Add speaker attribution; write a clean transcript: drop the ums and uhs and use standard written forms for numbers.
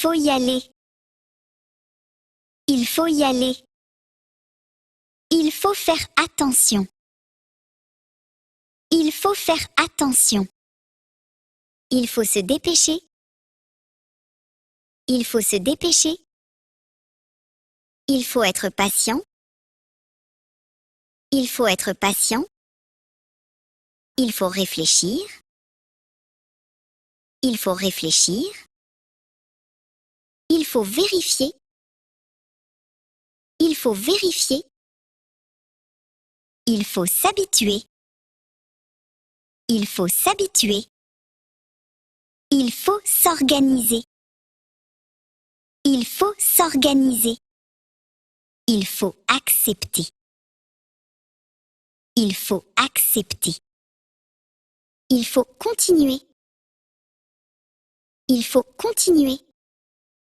Speaker 1: faut y aller. Il faut y aller. Il faut faire attention. Il faut faire attention. Il faut se dépêcher. Il faut se dépêcher. Il faut être patient. Il faut être patient. Il faut réfléchir. Il faut réfléchir. Il faut vérifier. Il faut vérifier. Il faut s'habituer. Il faut s'habituer. Il faut s'organiser. Il faut s'organiser. Il faut accepter. Il faut accepter. Il faut continuer. Il faut continuer.